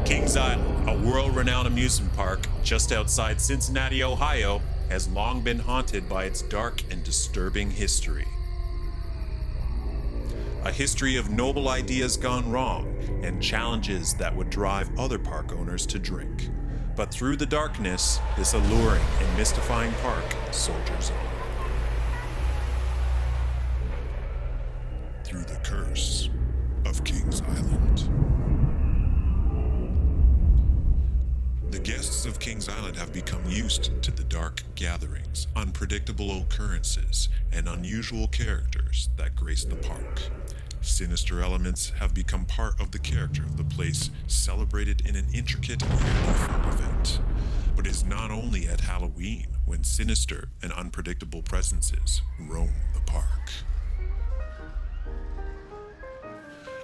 Kings Island, a world-renowned amusement park just outside Cincinnati, Ohio, has long been haunted by its dark and disturbing history. A history of noble ideas gone wrong and challenges that would drive other park owners to drink. But through the darkness, this alluring and mystifying park soldiers on. Through the curse of Kings Island. The guests of Kings Island have become used to the dark gatherings, unpredictable occurrences, and unusual characters that grace the park. Sinister elements have become part of the character of the place, celebrated in an intricate yearly fun event. But it is not only at Halloween when sinister and unpredictable presences roam the park.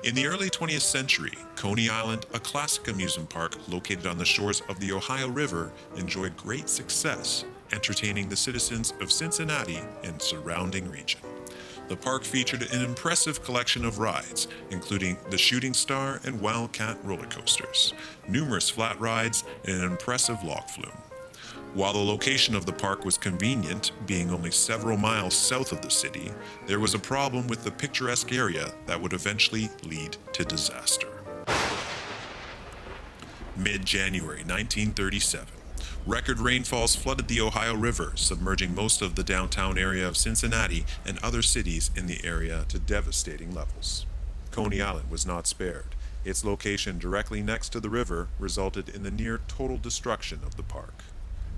In the early 20th century, Coney Island, a classic amusement park located on the shores of the Ohio River, enjoyed great success, entertaining the citizens of Cincinnati and surrounding region. The park featured an impressive collection of rides, including the Shooting Star and Wildcat roller coasters, numerous flat rides, and an impressive log flume. While the location of the park was convenient, being only several miles south of the city, there was a problem with the picturesque area that would eventually lead to disaster. Mid-January 1937, record rainfalls flooded the Ohio River, submerging most of the downtown area of Cincinnati and other cities in the area to devastating levels. Coney Island was not spared. Its location directly next to the river resulted in the near total destruction of the park.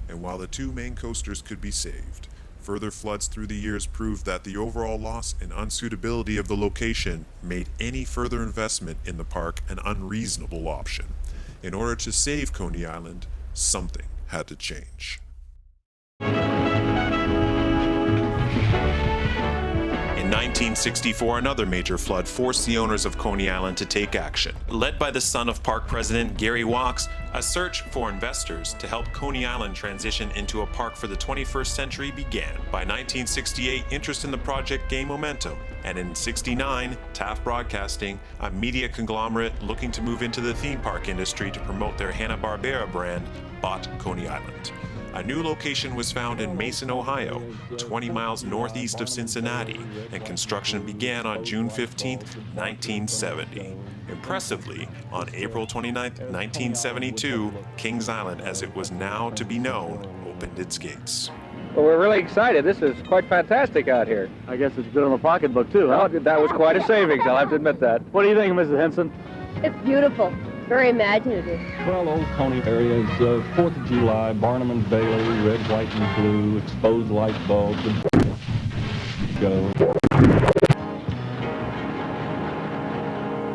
And while the two main coasters could be saved, further floods through the years proved that the overall loss and unsuitability of the location made any further investment in the park an unreasonable option. In order to save Coney Island, something had to change. In 1964, another major flood forced the owners of Coney Island to take action. Led by the son of park president Gary Walks, a search for investors to help Coney Island transition into a park for the 21st century began. By 1968, interest in the project gained momentum, and in '69, Taft Broadcasting, a media conglomerate looking to move into the theme park industry to promote their Hanna-Barbera brand, bought Coney Island. A new location was found in Mason, Ohio, 20 miles northeast of Cincinnati, and construction began on June 15, 1970. Impressively, on April 29, 1972, Kings Island, as it was now to be known, opened its gates. Well, we're really excited. This is quite fantastic out here. I guess it's good on the pocketbook, too, huh? Well, that was quite a savings, I'll have to admit that. What do you think, Mrs. Henson? It's beautiful. Very imaginative. Well, Old Coney area is 4th of July, Barnum and Bailey, red, white, and blue, exposed light bulbs, and go.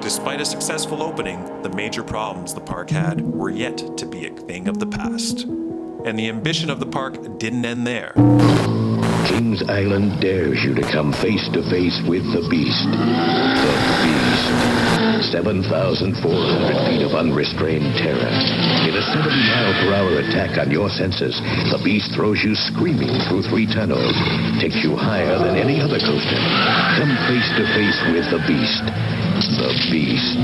Despite a successful opening, the major problems the park had were yet to be a thing of the past. And the ambition of the park didn't end there. Kings Island dares you to come face to face with the Beast. The Beast. 7,400 feet of unrestrained terror. In a 70-mile-per-hour attack on your senses, the Beast throws you screaming through 3 tunnels, takes you higher than any other coaster. Come face to face with the Beast. The Beast.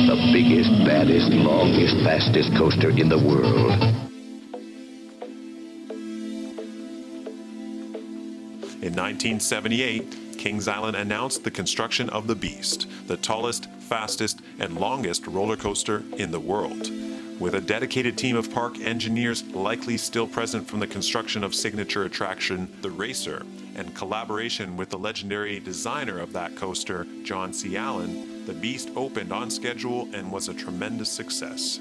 The biggest, baddest, longest, fastest coaster in the world. In 1978, Kings Island announced the construction of the Beast, the tallest, fastest, and longest roller coaster in the world. With a dedicated team of park engineers likely still present from the construction of signature attraction, the Racer, and collaboration with the legendary designer of that coaster, John C. Allen, the Beast opened on schedule and was a tremendous success,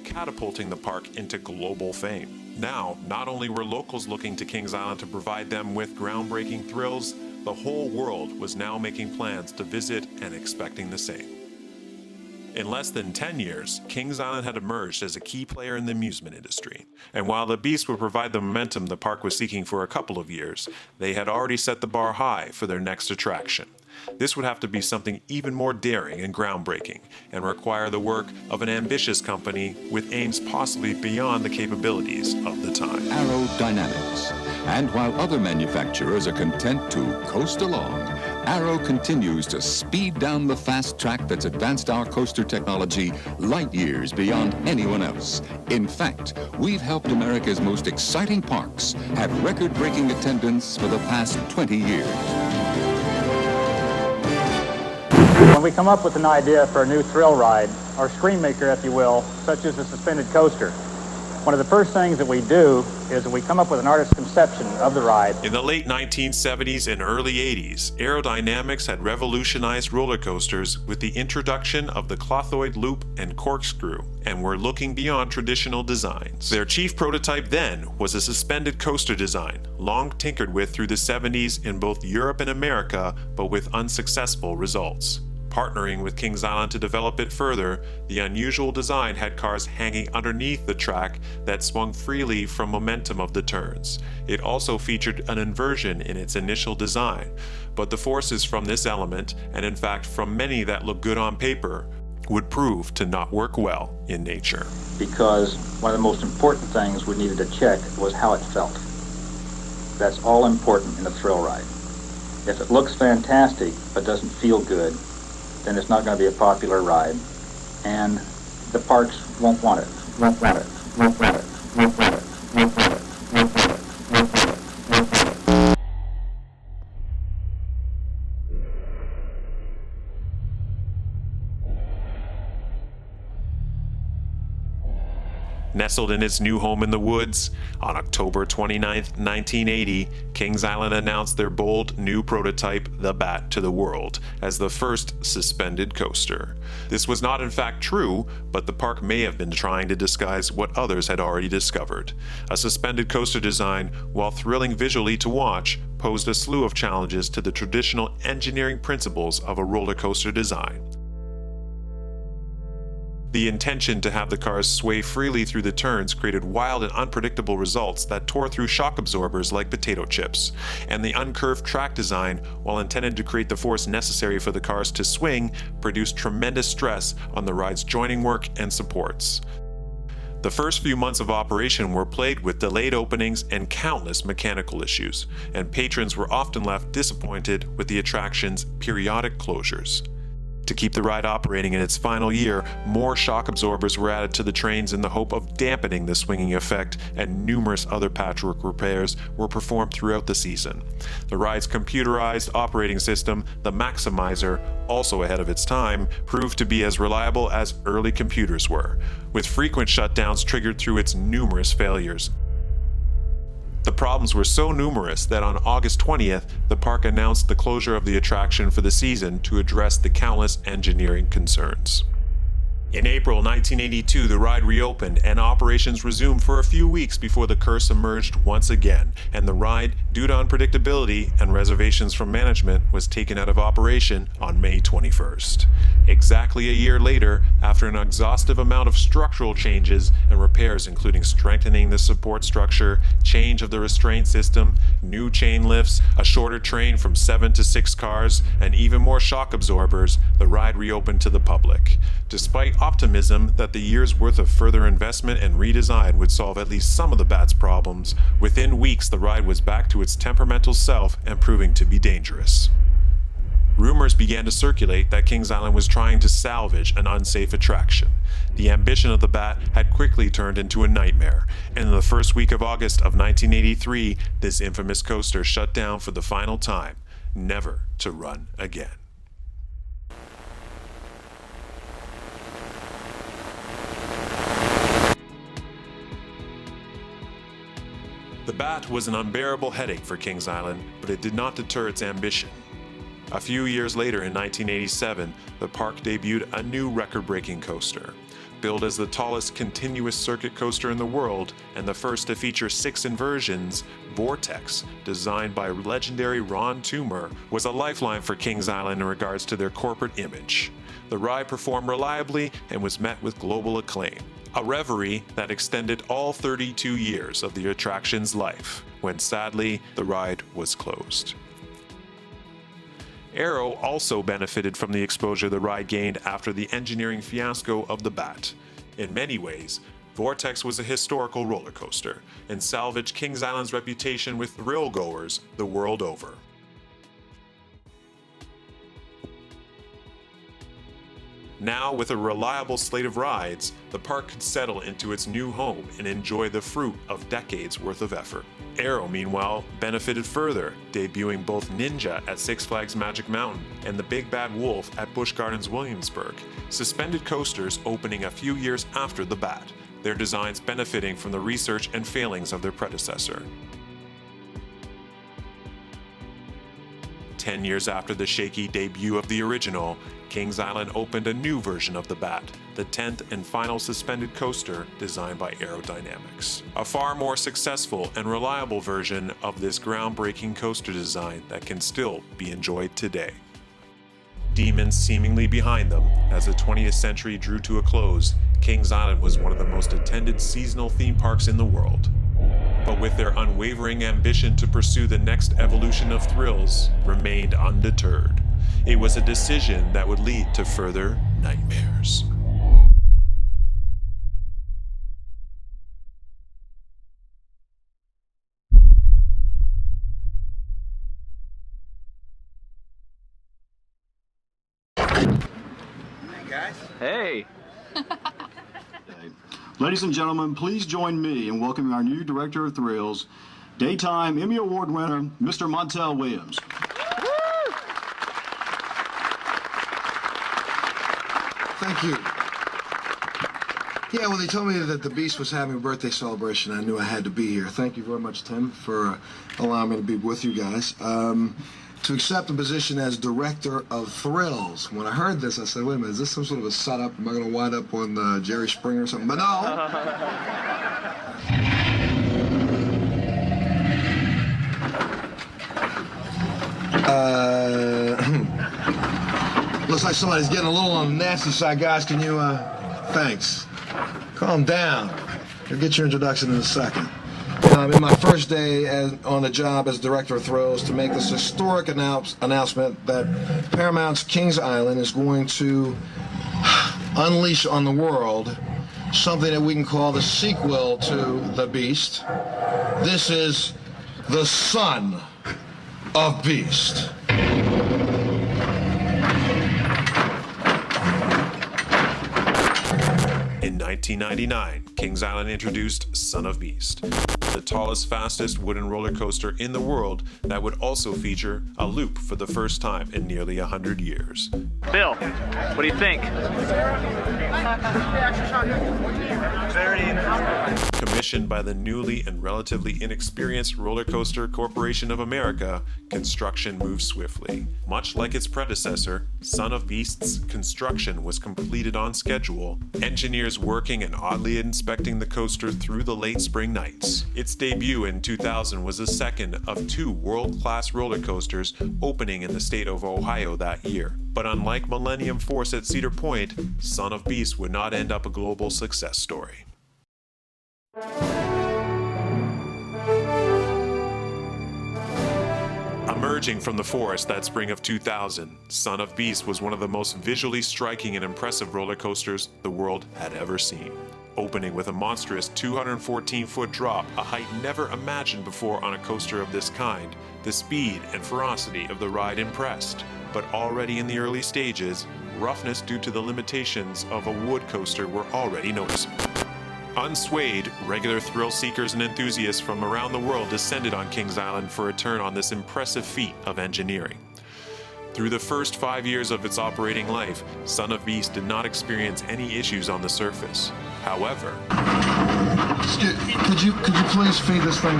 catapulting the park into global fame. Now, not only were locals looking to Kings Island to provide them with groundbreaking thrills, the whole world was now making plans to visit and expecting the same. In less than 10 years, Kings Island had emerged as a key player in the amusement industry. And while the Beast would provide the momentum the park was seeking for a couple of years, they had already set the bar high for their next attraction. This would have to be something even more daring and groundbreaking, and require the work of an ambitious company with aims possibly beyond the capabilities of the time. Aerodynamics. And while other manufacturers are content to coast along, Arrow continues to speed down the fast track that's advanced our coaster technology light years beyond anyone else. In fact, we've helped America's most exciting parks have record-breaking attendance for the past 20 years. When we come up with an idea for a new thrill ride, or screen maker, if you will, such as a suspended coaster, one of the first things that we do is we come up with an artist's conception of the ride. In the late 1970s and early 80s, aerodynamics had revolutionized roller coasters with the introduction of the clothoid loop and corkscrew, and were looking beyond traditional designs. Their chief prototype then was a suspended coaster design, long tinkered with through the 70s in both Europe and America, but with unsuccessful results. Partnering with Kings Island to develop it further, the unusual design had cars hanging underneath the track that swung freely from momentum of the turns. It also featured an inversion in its initial design, but the forces from this element, and in fact from many that look good on paper, would prove to not work well in nature. Because one of the most important things we needed to check was how it felt. That's all important in a thrill ride. If it looks fantastic but doesn't feel good, then it's not going to be a popular ride, and the parks won't want it. Nestled in its new home in the woods, on October 29, 1980, Kings Island announced their bold new prototype, the Bat, to the world as the first suspended coaster. This was not in fact true, but the park may have been trying to disguise what others had already discovered. A suspended coaster design, while thrilling visually to watch, posed a slew of challenges to the traditional engineering principles of a roller coaster design. The intention to have the cars sway freely through the turns created wild and unpredictable results that tore through shock absorbers like potato chips, and the uncurved track design, while intended to create the force necessary for the cars to swing, produced tremendous stress on the ride's joining work and supports. The first few months of operation were plagued with delayed openings and countless mechanical issues, and patrons were often left disappointed with the attraction's periodic closures. To keep the ride operating in its final year, more shock absorbers were added to the trains in the hope of dampening the swinging effect, and numerous other patchwork repairs were performed throughout the season. The ride's computerized operating system, the Maximizer, also ahead of its time, proved to be as reliable as early computers were, with frequent shutdowns triggered through its numerous failures. The problems were so numerous that on August 20th, the park announced the closure of the attraction for the season to address the countless engineering concerns. In April 1982, the ride reopened and operations resumed for a few weeks before the curse emerged once again, and the ride, due to unpredictability and reservations from management, was taken out of operation on May 21st. Exactly a year later, after an exhaustive amount of structural changes and repairs including strengthening the support structure, change of the restraint system, new chain lifts, a shorter train from 7 to 6 cars, and even more shock absorbers, the ride reopened to the public. Despite optimism that the year's worth of further investment and redesign would solve at least some of the Bat's problems, within weeks the ride was back to its temperamental self and proving to be dangerous. Rumors began to circulate that Kings Island was trying to salvage an unsafe attraction. The ambition of the Bat had quickly turned into a nightmare, and in the first week of August of 1983, this infamous coaster shut down for the final time, never to run again. The Bat was an unbearable headache for Kings Island, but it did not deter its ambition. A few years later, in 1987, the park debuted a new record-breaking coaster. billed as the tallest continuous circuit coaster in the world and the first to feature 6 inversions, Vortex, designed by legendary Ron Toomer, was a lifeline for Kings Island in regards to their corporate image. The ride performed reliably and was met with global acclaim. A reverie that extended all 32 years of the attraction's life, when sadly, the ride was closed. Aero also benefited from the exposure the ride gained after the engineering fiasco of the Bat. In many ways, Vortex was a historical roller coaster and salvaged Kings Island's reputation with thrill goers the world over. Now, with a reliable slate of rides, the park could settle into its new home and enjoy the fruit of decades worth of effort. Aero, meanwhile, benefited further, debuting both Ninja at Six Flags Magic Mountain and the Big Bad Wolf at Busch Gardens Williamsburg, suspended coasters opening a few years after the Bat, their designs benefiting from the research and failings of their predecessor. 10 years after the shaky debut of the original, Kings Island opened a new version of the Bat, the 10th and final suspended coaster designed by Aerodynamics. A far more successful and reliable version of this groundbreaking coaster design that can still be enjoyed today. Demons seemingly behind them, as the 20th century drew to a close, Kings Island was one of the most attended seasonal theme parks in the world. But with their unwavering ambition to pursue the next evolution of thrills, remained undeterred. It was a decision that would lead to further nightmares. Hey. Ladies and gentlemen, please join me in welcoming our new Director of Thrills, Daytime Emmy Award winner, Mr. Montel Williams. Thank you. Yeah, when they told me that the Beast was having a birthday celebration, I knew I had to be here. Thank you very much, Tim, for allowing me to be with you guys. To accept the position as Director of Thrills. When I heard this, I said, wait a minute, is this some sort of a setup? Am I going to wind up on Jerry Springer or something? But no! Looks like somebody's getting a little on the nasty side, guys. Can you, thanks. Calm down. I'll get your introduction in a second. In my first day on the job as Director of Thrills to make this historic announcement that Paramount's Kings Island is going to unleash on the world something that we can call the sequel to The Beast. This is the Son of Beast. In 1999, Kings Island introduced Son of Beast, the tallest, fastest wooden roller coaster in the world that would also feature a loop for the first time in nearly 100 years. Bill, what do you think? Very interesting. Commissioned by the newly and relatively inexperienced Roller Coaster Corporation of America, construction moved swiftly. Much like its predecessor, Son of Beast's construction was completed on schedule, engineers working and oddly inspecting the coaster through the late spring nights. Its debut in 2000 was the second of 2 world-class roller coasters opening in the state of Ohio that year. But unlike Millennium Force at Cedar Point, Son of Beast would not end up a global success story. Emerging from the forest that spring of 2000, Son of Beast was one of the most visually striking and impressive roller coasters the world had ever seen. Opening with a monstrous 214-foot drop, a height never imagined before on a coaster of this kind, the speed and ferocity of the ride impressed. But already in the early stages, roughness due to the limitations of a wood coaster were already noticeable. Unswayed, regular thrill seekers and enthusiasts from around the world descended on Kings Island for a turn on this impressive feat of engineering. Through the first 5 years of its operating life, Son of Beast did not experience any issues on the surface. However, Could you please feed this thing?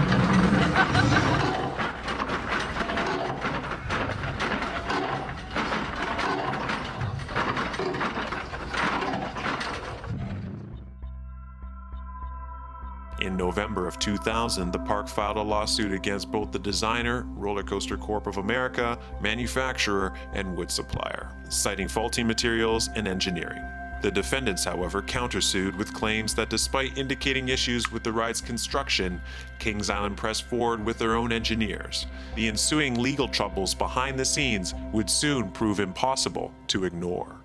In November of 2000, the park filed a lawsuit against both the designer, Roller Coaster Corp of America, manufacturer, and wood supplier, citing faulty materials and engineering. The defendants, however, countersued with claims that despite indicating issues with the ride's construction, Kings Island pressed forward with their own engineers. The ensuing legal troubles behind the scenes would soon prove impossible to ignore.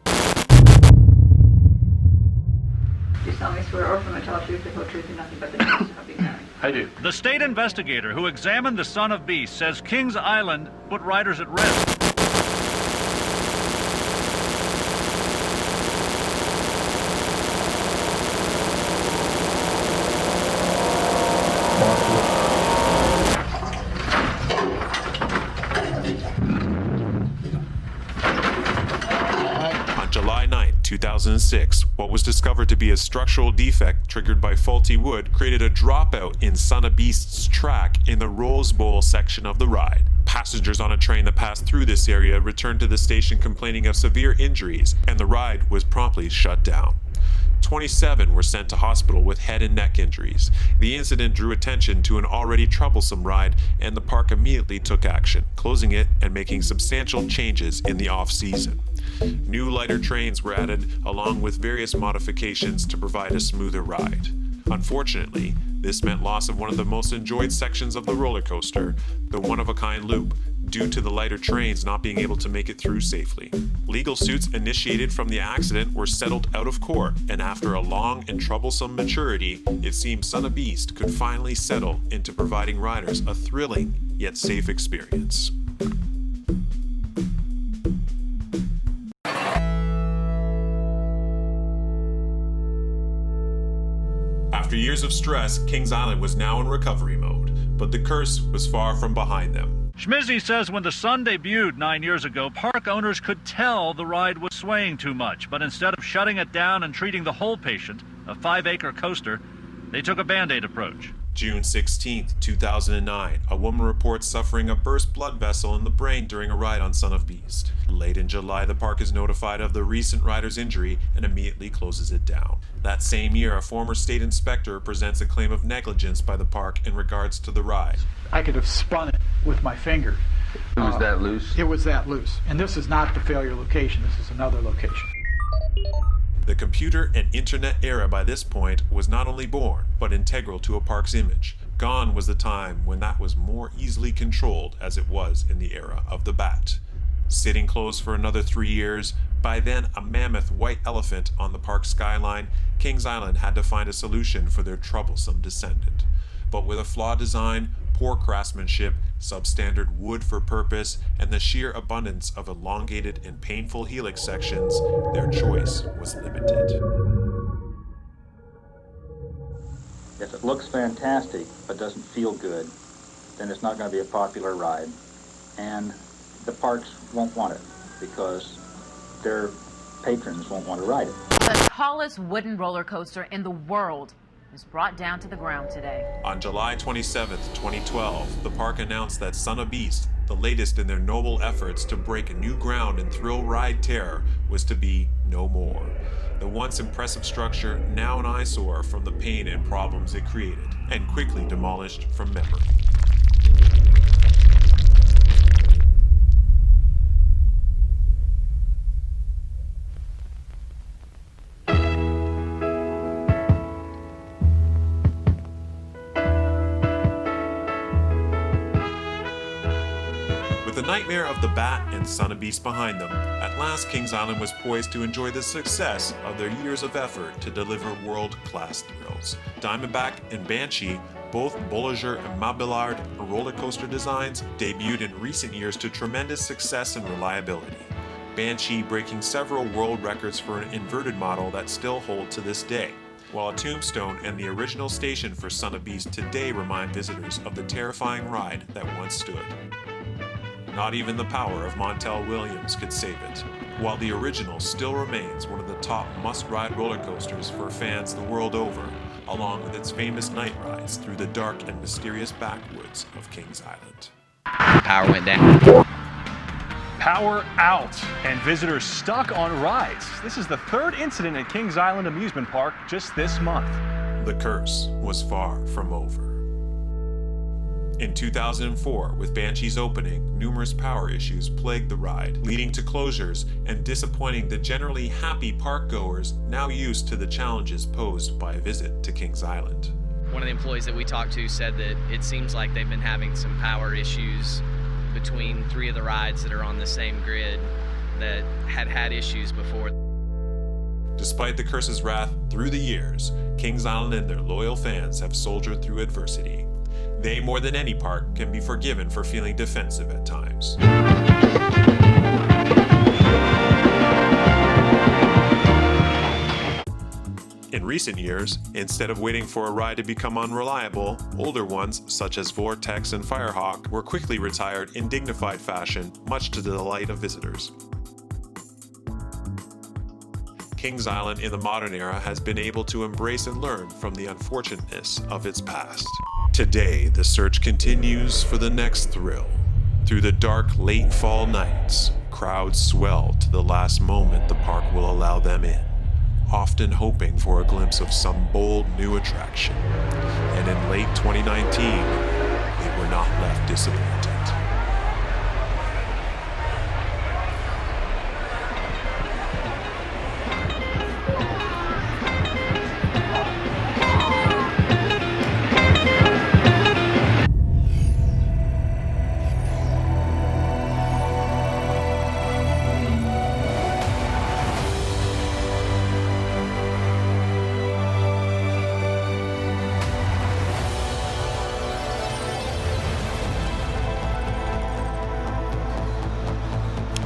Do you solemnly swear or affirm to tell the truth, the whole truth, and nothing but the truth, so help you God? I do. The state investigator who examined the Son of Beast says Kings Island put riders at risk. July 9, 2006, what was discovered to be a structural defect triggered by faulty wood created a dropout in Son of Beast's track in the Rose Bowl section of the ride. Passengers on a train that passed through this area returned to the station complaining of severe injuries, and the ride was promptly shut down. 27 were sent to hospital with head and neck injuries. The incident drew attention to an already troublesome ride, and the park immediately took action, closing it and making substantial changes in the off-season. New lighter trains were added, along with various modifications to provide a smoother ride. Unfortunately, this meant loss of one of the most enjoyed sections of the roller coaster, the one-of-a-kind loop, due to the lighter trains not being able to make it through safely. Legal suits initiated from the accident were settled out of court, and after a long and troublesome maturity, it seemed Son of Beast could finally settle into providing riders a thrilling yet safe experience. After years of stress, Kings Island was now in recovery mode, but the curse was far from behind them. Schmizzy says when the Sun debuted 9 years ago, park owners could tell the ride was swaying too much, but instead of shutting it down and treating the whole patient, a 5-acre coaster, they took a Band-Aid approach. June 16, 2009, a woman reports suffering a burst blood vessel in the brain during a ride on Son of Beast. Late in July, the park is notified of the recent rider's injury and immediately closes it down. That same year, a former state inspector presents a claim of negligence by the park in regards to the ride. I could have spun it with my finger. It was that loose? It was that loose. And this is not the failure location. This is another location. The computer and internet era by this point was not only born, but integral to a park's image. Gone was the time when that was more easily controlled as it was in the era of the Bat. Sitting closed for another 3 years, by then a mammoth white elephant on the park skyline, Kings Island had to find a solution for their troublesome descendant. But with a flawed design, poor craftsmanship, substandard wood for purpose, and the sheer abundance of elongated and painful helix sections, their choice was limited. If it looks fantastic but doesn't feel good, then it's not going to be a popular ride, and the parks won't want it because their patrons won't want to ride it. The tallest wooden roller coaster in the world was brought down to the ground today. On July 27, 2012, the park announced that Son of Beast, the latest in their noble efforts to break new ground in thrill ride terror, was to be no more. The once impressive structure, now an eyesore from the pain and problems it created, and quickly demolished from memory. The nightmare of the Bat and Son of Beast behind them, at last Kings Island was poised to enjoy the success of their years of effort to deliver world-class thrills. Diamondback and Banshee, both Bolliger and Mabillard roller coaster designs, debuted in recent years to tremendous success and reliability. Banshee breaking several world records for an inverted model that still hold to this day, while a tombstone and the original station for Son of Beast today remind visitors of the terrifying ride that once stood. Not even the power of Montel Williams could save it, while the original still remains one of the top must-ride roller coasters for fans the world over, along with its famous night rides through the dark and mysterious backwoods of Kings Island. Power went down. Power out, and visitors stuck on rides. This is the third incident at Kings Island Amusement Park just this month. the curse was far from over. In 2004, with Banshee's opening, numerous power issues plagued the ride, leading to closures and disappointing the generally happy park goers now used to the challenges posed by a visit to Kings Island. One of the employees that we talked to said that it seems like they've been having some power issues between 3 of the rides that are on the same grid that had issues before. Despite the curse's wrath through the years, Kings Island and their loyal fans have soldiered through adversity. They, more than any park, can be forgiven for feeling defensive at times. In recent years, instead of waiting for a ride to become unreliable, older ones, such as Vortex and FIREHAWK, were quickly retired in dignified fashion, much to the delight of visitors. Kings Island in the modern era has been able to embrace and learn from the unfortunateness of its past. Today, the search continues for the next thrill. Through the dark, late fall nights, crowds swell to the last moment the park will allow them in, often hoping for a glimpse of some bold new attraction. And in late 2019, they were not left disappointed.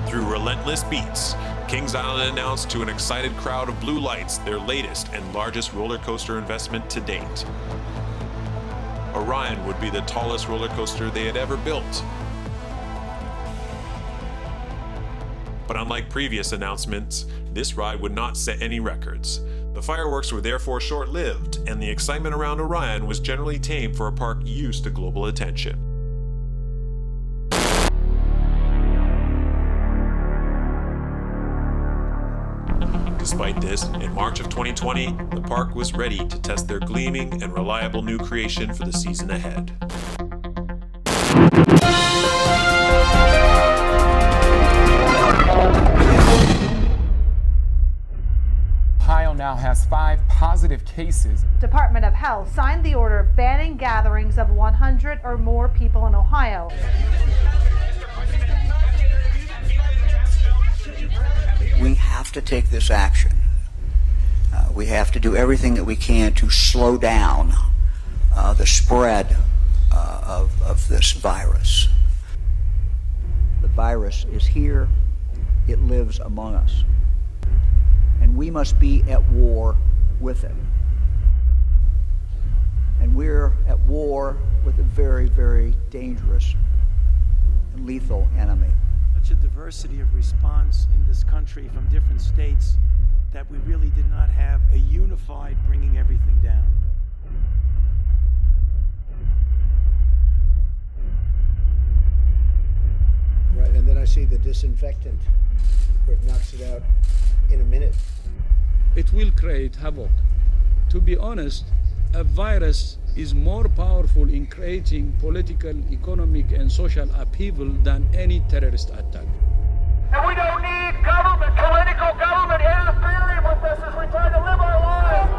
Through relentless beats, Kings Island announced to an excited crowd of blue lights their latest and largest roller coaster investment to date. Orion would be the tallest roller coaster they had ever built. But unlike previous announcements, this ride would not set any records. The fireworks were therefore short-lived, and the excitement around Orion was generally tame for a park used to global attention. Despite this, in March of 2020, the park was ready to test their gleaming and reliable new creation for the season ahead. Ohio now has 5 positive cases. Department of Health signed the order banning gatherings of 100 or more people in Ohio. We have to take this action. We have to do everything that we can to slow down the spread of this virus. The virus is here. It lives among us. And we must be at war with it. And we're at war with a very, very dangerous and lethal enemy. Such a diversity of response in this country from different states that we really did not have a unified bringing everything down. Right, and then I see the disinfectant where it knocks it out in a minute. It will create havoc. To be honest, a virus is more powerful in creating political, economic, and social upheaval than any terrorist attack. And we don't need government, political government interfering with us as we try to live our lives.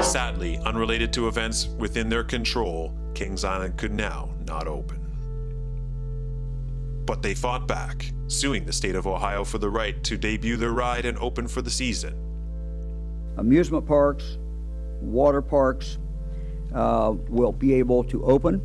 Sadly, unrelated to events within their control, Kings Island could now not open. But they fought back, suing the state of Ohio for the right to debut their ride and open for the season. Amusement parks, water parks will be able to open.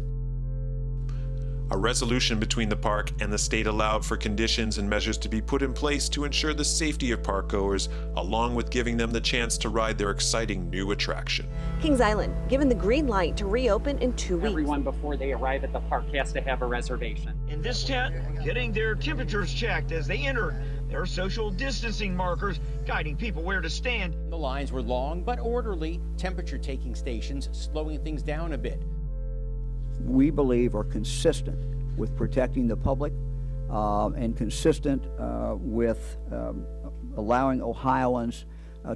A resolution between the park and the state allowed for conditions and measures to be put in place to ensure the safety of park goers, along with giving them the chance to ride their exciting new attraction. Kings Island, given the green light to reopen in 2 weeks. Everyone before they arrive at the park has to have a reservation. In this tent, getting their temperatures checked as they enter. There are social distancing markers guiding people where to stand. The lines were long but orderly, temperature-taking stations slowing things down a bit. We believe are consistent with protecting the public and consistent with allowing Ohioans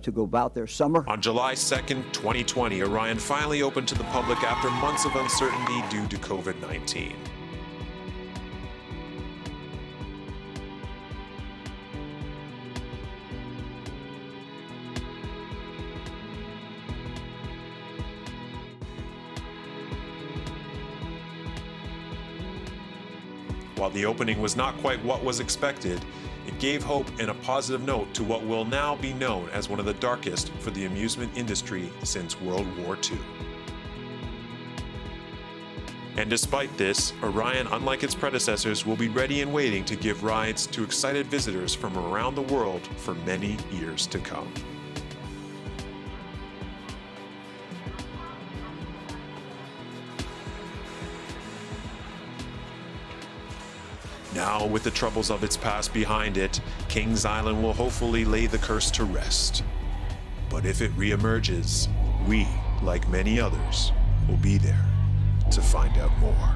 to go about their summer. On July 2nd, 2020, Orion finally opened to the public after months of uncertainty due to COVID-19. While the opening was not quite what was expected, it gave hope and a positive note to what will now be known as one of the darkest for the amusement industry since World War II. And despite this, Orion, unlike its predecessors, will be ready and waiting to give rides to excited visitors from around the world for many years to come. Now, with the troubles of its past behind it, Kings Island will hopefully lay the curse to rest. But if it reemerges, we, like many others, will be there to find out more.